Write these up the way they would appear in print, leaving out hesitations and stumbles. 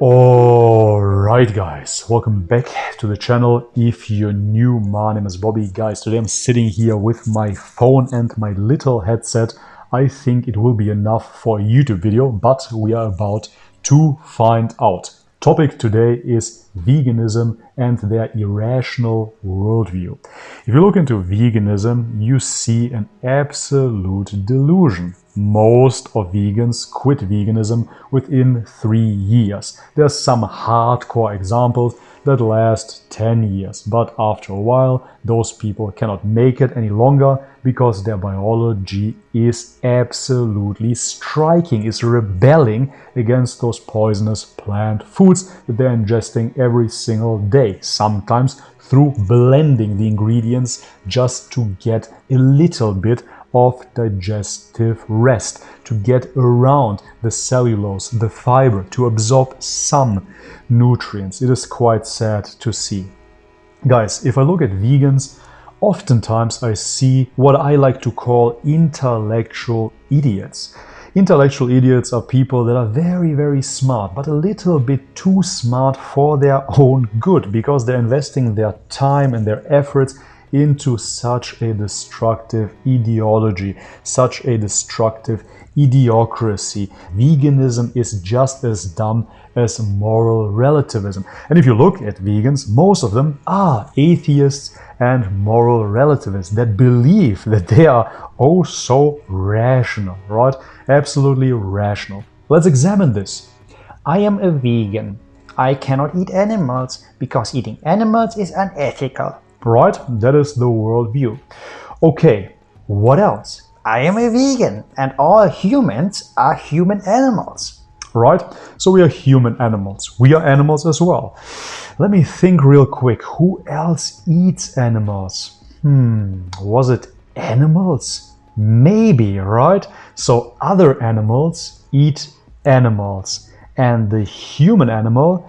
Alright guys, welcome back to the channel. If you're new, my name is Bobby. Guys, today I'm sitting here with my phone and my little headset. I think it will be enough for a YouTube video, but we are about to find out. Topic today is veganism and their irrational worldview. If you look into veganism, you see an absolute delusion. Most of vegans quit veganism within 3 years. There's some hardcore examples that last 10 years, but after a while those people cannot make it any longer because their biology is absolutely striking, is rebelling against those poisonous plant foods that they're ingesting every single day, sometimes through blending the ingredients just to get a little bit of digestive rest, to get around the cellulose, the fiber, to absorb some nutrients. It is quite sad to see. Guys, if I look at vegans, oftentimes I see what I like to call intellectual idiots. Intellectual idiots are people that are very, very smart, but a little bit too smart for their own good, because they're investing their time and their efforts into such a destructive ideology, such a destructive idiocracy. Veganism is just as dumb as moral relativism. And if you look at vegans, most of them are atheists and moral relativists that believe that they are oh so rational, right? Absolutely rational. Let's examine this. I am a vegan. I cannot eat animals because eating animals is unethical. Right? That is the worldview. Okay, what else? I am a vegan and all humans are human animals. Right? So we are human animals. We are animals as well. Let me think real quick. Who else eats animals? Was it animals? Maybe, right? So other animals eat animals and the human animal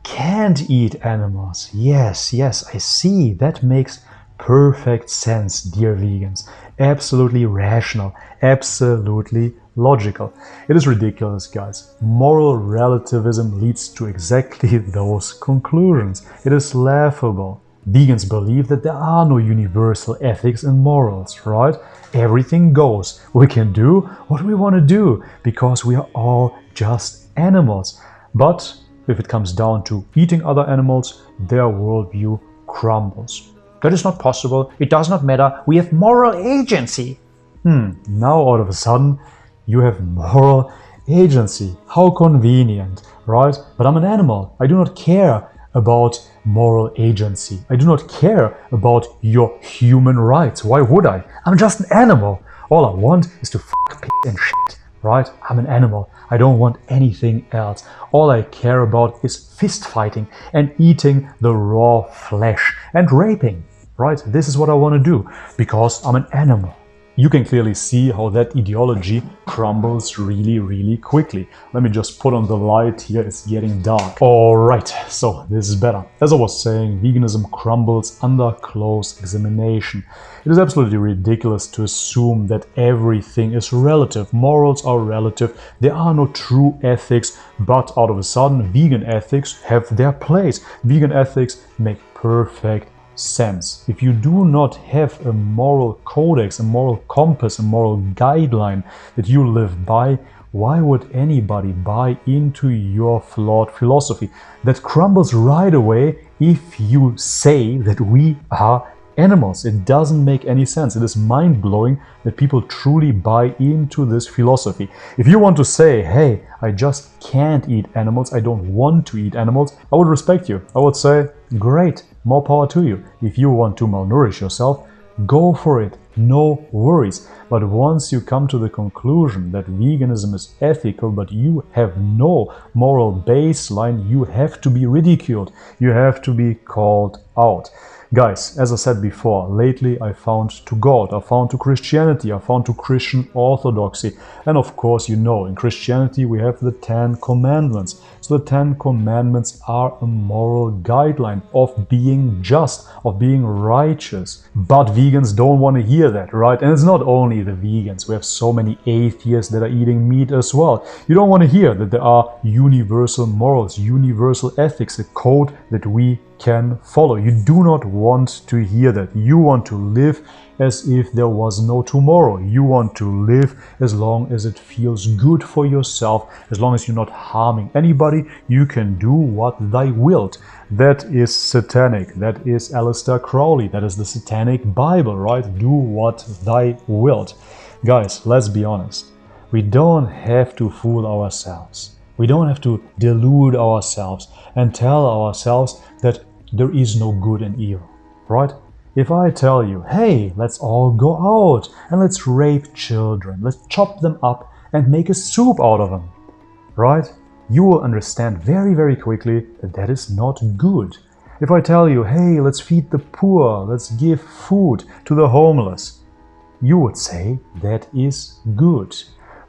can't eat animals. Yes, I see. That makes perfect sense, dear vegans. Absolutely rational, absolutely logical. It is ridiculous, guys. Moral relativism leads to exactly those conclusions. It is laughable. Vegans believe that there are no universal ethics and morals, right? Everything goes. We can do what we want to do because we are all just animals. But if it comes down to eating other animals, their worldview crumbles. That is not possible. It does not matter. We have moral agency. Now all of a sudden you have moral agency. How convenient, right? But I'm an animal. I do not care about moral agency. I do not care about your human rights. Why would I? I'm just an animal. All I want is to fuck, piss and shit. Right? I'm an animal. I don't want anything else. All I care about is fist fighting and eating the raw flesh and raping. Right? This is what I want to do because I'm an animal. You can clearly see how that ideology crumbles really, really quickly. Let me just put on the light here, it's getting dark. Alright, so this is better. As I was saying, veganism crumbles under close examination. It is absolutely ridiculous to assume that everything is relative. Morals are relative. There are no true ethics, but out of a sudden, vegan ethics have their place. Vegan ethics make perfect sense. If you do not have a moral codex, a moral compass, a moral guideline that you live by, why would anybody buy into your flawed philosophy that crumbles right away if you say that we are animals? It doesn't make any sense. It is mind-blowing that people truly buy into this philosophy. If you want to say, hey, I just can't eat animals, I don't want to eat animals, I would respect you. I would say, great, more power to you. If you want to malnourish yourself, go for it, no worries. But once you come to the conclusion that veganism is ethical, but you have no moral baseline, you have to be ridiculed. You have to be called out. Guys, as I said before, lately I found to God, I found to Christianity, I found to Christian orthodoxy. And of course, you know, in Christianity we have the 10 commandments. So the 10 commandments are a moral guideline of being just, of being righteous. But vegans don't want to hear that, right? And it's not only the vegans. We have so many atheists that are eating meat as well. You don't want to hear that there are universal morals, universal ethics, a code that we can follow. You do not want to hear that. You want to live as if there was no tomorrow. You want to live as long as it feels good for yourself, as long as you're not harming anybody. You can do what thy wilt. That is satanic. That is Aleister Crowley. That is the satanic Bible, right? Do what thy wilt. Guys, let's be honest. We don't have to fool ourselves. We don't have to delude ourselves and tell ourselves that there is no good and evil, right? If I tell you, hey, let's all go out and let's rape children, let's chop them up and make a soup out of them, right? You will understand very, very quickly that that is not good. If I tell you, hey, let's feed the poor, let's give food to the homeless, you would say that is good.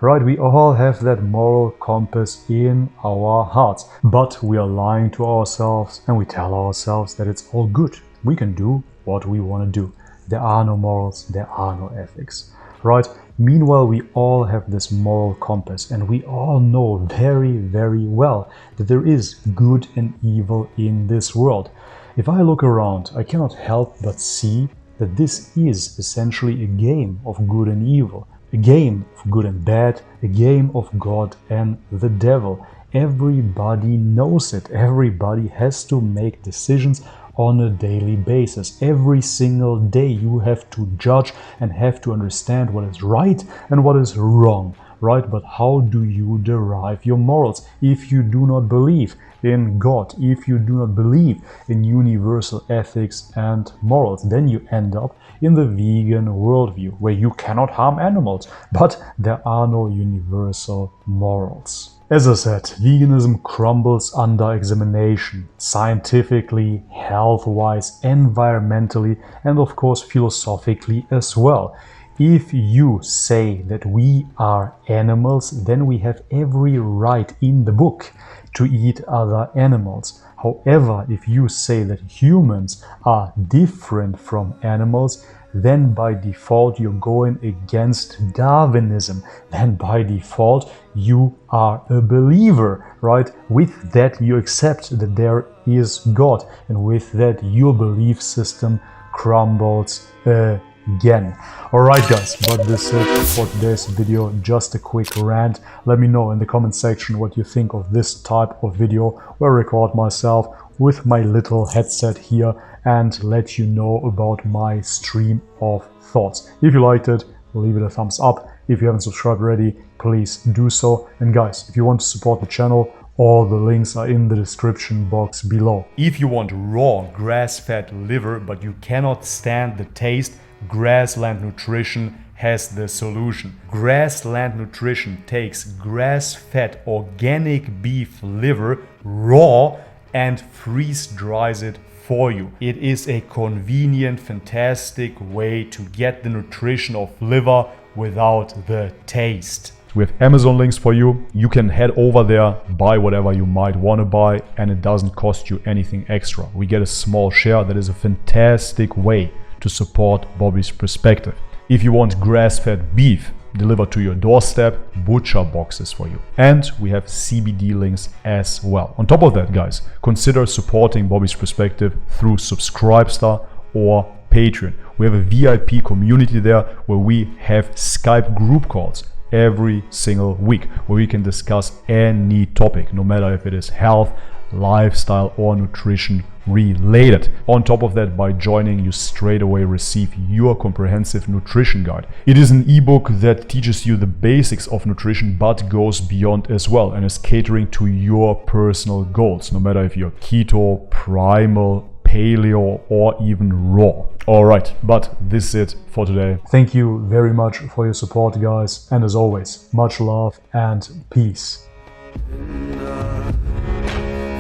Right, we all have that moral compass in our hearts, but we are lying to ourselves and we tell ourselves that it's all good. We can do what we want to do. There are no morals, there are no ethics, right? Meanwhile, we all have this moral compass and we all know very, very well that there is good and evil in this world. If I look around, I cannot help but see that this is essentially a game of good and evil. A game of good and bad, a game of God and the devil. Everybody knows it. Everybody has to make decisions on a daily basis. Every single day you have to judge and have to understand what is right and what is wrong, right? But how do you derive your morals if you do not believe in God, if you do not believe in universal ethics and morals? Then you end up in the vegan worldview where you cannot harm animals, but there are no universal morals. As I said, veganism crumbles under examination, scientifically, health-wise, environmentally, and of course philosophically as well. If you say that we are animals, then we have every right in the book to eat other animals. However, if you say that humans are different from animals, then by default you're going against Darwinism. Then by default you are a believer, right? With that you accept that there is God, and with that your belief system crumbles again. Alright guys, but this is it for today's video. Just a quick rant. Let me know in the comment section what you think of this type of video where I record myself with my little headset here and let you know about my stream of thoughts. If you liked it, leave it a thumbs up. If you haven't subscribed already, please do so. And guys, if you want to support the channel, all the links are in the description box below. If you want raw grass-fed liver but you cannot stand the taste, Grassland Nutrition has the solution. Grassland Nutrition takes grass-fed organic beef liver raw and freeze dries it for you. It is a convenient, fantastic way to get the nutrition of liver without the taste. We have Amazon links for you. You can head over there, buy whatever you might want to buy, and it doesn't cost you anything extra. We get a small share. That is a fantastic way to support Bobby's perspective. If you want grass-fed beef delivered to your doorstep, BUTCHERBOX is for you. And we have CBD links as well. On top of that, guys, consider supporting Bobby's perspective through Subscribestar or Patreon. We have a VIP community there where we have Skype group calls every single week where we can discuss any topic, no matter if it is health, lifestyle or nutrition related. On top of that, by joining, you straight away receive your comprehensive nutrition guide. It is an ebook that teaches you the basics of nutrition but goes beyond as well and is catering to your personal goals, no matter if you're keto, primal, paleo or even raw. Alright, but this is it for today. Thank you very much for your support, guys, and as always, much love and peace.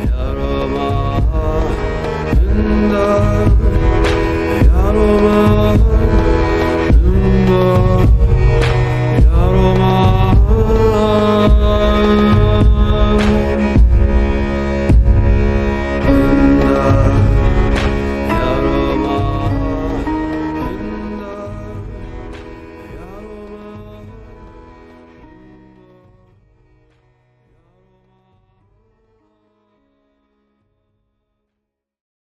يا رب surrender. I don't